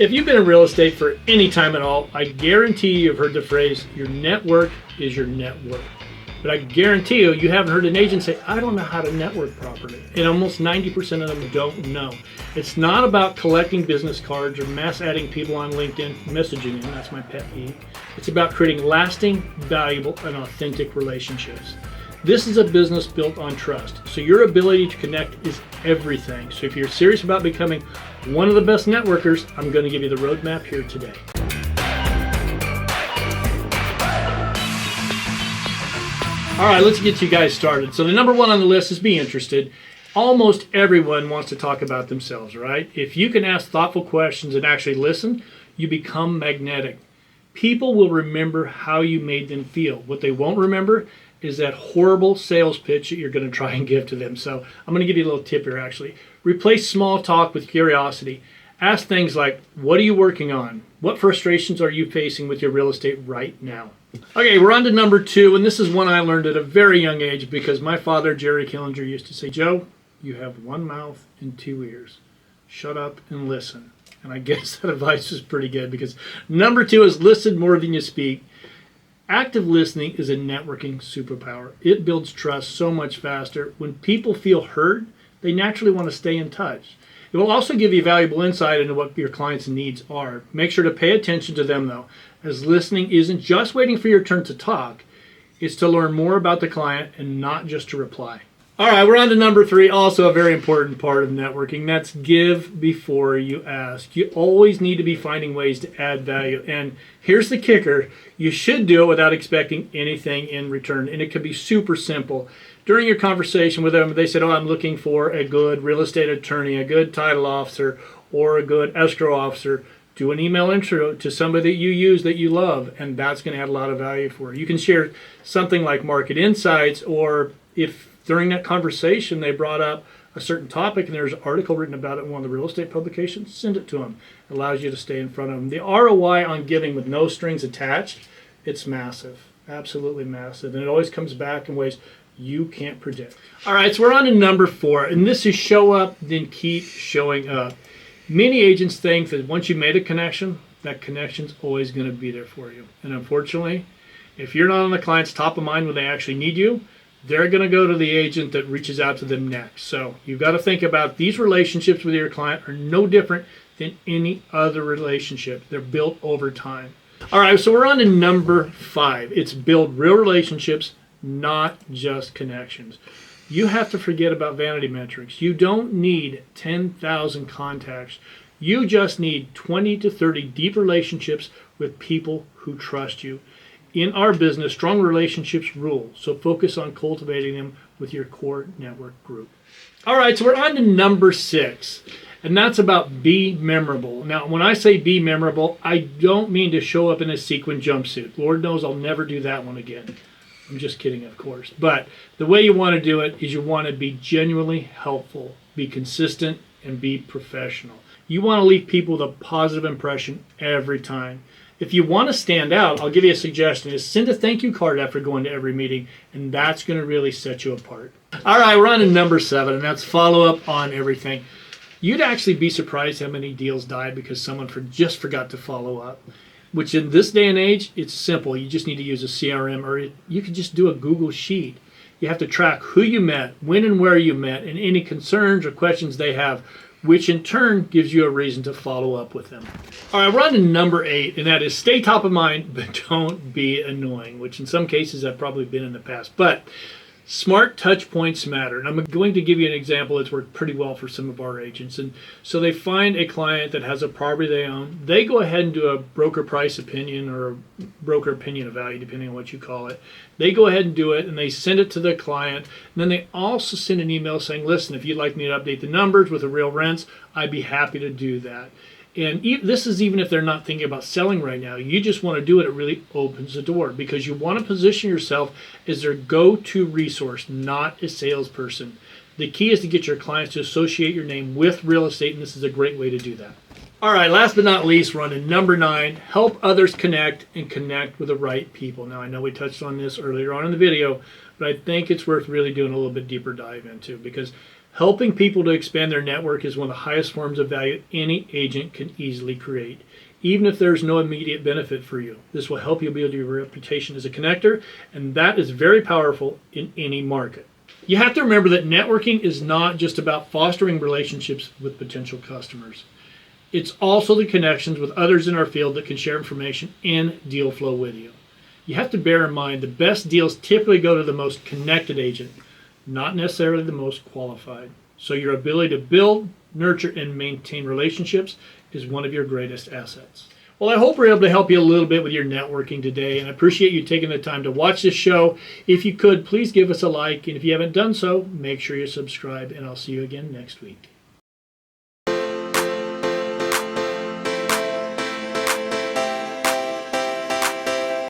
If you've been in real estate for any time at all, I guarantee you've heard the phrase, your network is your net worth. But I guarantee you haven't heard an agent say, I don't know how to network properly. And almost 90% of them don't know. It's not about collecting business cards or mass adding people on LinkedIn, messaging them, that's my pet peeve. It's about creating lasting, valuable, and authentic relationships. This is a business built on trust, so your ability to connect is everything. So if you're serious about becoming one of the best networkers, I'm going to give you the roadmap here today. All right, let's get you guys started. So the number one on the list is be interested. Almost everyone wants to talk about themselves, right? If you can ask thoughtful questions and actually listen, you become magnetic. People will remember how you made them feel. What they won't remember is that horrible sales pitch that you're going to try and give to them. So I'm going to give you a little tip here, actually. Replace small talk with curiosity. Ask things like, what are you working on? What frustrations are you facing with your real estate right now? Okay, we're on to number two, and this is one I learned at a very young age because my father, Jerry Killinger, used to say, Joe, you have one mouth and two ears. Shut up and listen. And I guess that advice is pretty good because number two is listen more than you speak. Active listening is a networking superpower. It builds trust so much faster. When people feel heard, they naturally want to stay in touch. It will also give you valuable insight into what your clients' needs are. Make sure to pay attention to them, though, as listening isn't just waiting for your turn to talk. It's to learn more about the client and not just to reply. All right, we're on to number three, also a very important part of networking. That's give before you ask. You always need to be finding ways to add value. And here's the kicker. You should do it without expecting anything in return. And it can be super simple. During your conversation with them, they said, I'm looking for a good real estate attorney, a good title officer, or a good escrow officer. Do an email intro to somebody that you use that you love, and that's going to add a lot of value for you. You can share something like market insights, or if during that conversation they brought up a certain topic and there's an article written about it in one of the real estate publications, send it to them. It allows you to stay in front of them. The ROI on giving with no strings attached, it's massive, absolutely massive, and it always comes back in ways you can't predict. All right, so we're on to number four, and this is show up, then keep showing up. Many agents think that once you made a connection, that connection's always going to be there for you. And unfortunately, if you're not on the client's top of mind when they actually need you, they're going to go to the agent that reaches out to them next. So you've got to think about these relationships with your client are no different than any other relationship. They're built over time. All right, so we're on to number five. It's build real relationships, not just connections. You have to forget about vanity metrics. You don't need 10,000 contacts. You just need 20 to 30 deep relationships with people who trust you. In our business, strong relationships rule, so focus on cultivating them with your core network group. All right, so we're on to number six, and that's about be memorable. Now, when I say be memorable, I don't mean to show up in a sequin jumpsuit. Lord knows I'll never do that one again. I'm just kidding, of course. But the way you want to do it is you want to be genuinely helpful, be consistent, and be professional. You want to leave people with a positive impression every time. If you want to stand out, I'll give you a suggestion, is send a thank you card after going to every meeting, and that's going to really set you apart. All right, we're on to number seven, and that's follow up on everything. You'd actually be surprised how many deals die because someone just forgot to follow up, which in this day and age, it's simple. You just need to use a CRM, or you could just do a Google Sheet. You have to track who you met, when and where you met, and any concerns or questions they have, which in turn gives you a reason to follow up with them. All right, we're on to number eight, and that is stay top of mind, but don't be annoying, which in some cases I've probably been in the past. But smart touch points matter. And I'm going to give you an example that's worked pretty well for some of our agents. And so they find a client that has a property they own. They go ahead and do a broker price opinion or a broker opinion of value, depending on what you call it. They go ahead and do it, and they send it to the client. And then they also send an email saying, listen, if you'd like me to update the numbers with the real rents, I'd be happy to do that. And this is even if they're not thinking about selling right now. You just want to do it. It really opens the door because you want to position yourself as their go-to resource, not a salesperson. The key is to get your clients to associate your name with real estate, and this is a great way to do that. All right, last but not least, we're on to number 9, help others connect and connect with the right people. Now, I know we touched on this earlier on in the video, but I think it's worth really doing a little bit deeper dive into because Helping people to expand their network is one of the highest forms of value any agent can easily create, even if there's no immediate benefit for you. This will help you build your reputation as a connector, and that is very powerful in any market. You have to remember that networking is not just about fostering relationships with potential customers. It's also the connections with others in our field that can share information and deal flow with you. You have to bear in mind the best deals typically go to the most connected agent, not necessarily the most qualified. So your ability to build, nurture, and maintain relationships is one of your greatest assets. Well, I hope we're able to help you a little bit with your networking today, and I appreciate you taking the time to watch this show. If you could, please give us a like, and if you haven't done so, make sure you subscribe, and I'll see you again next week.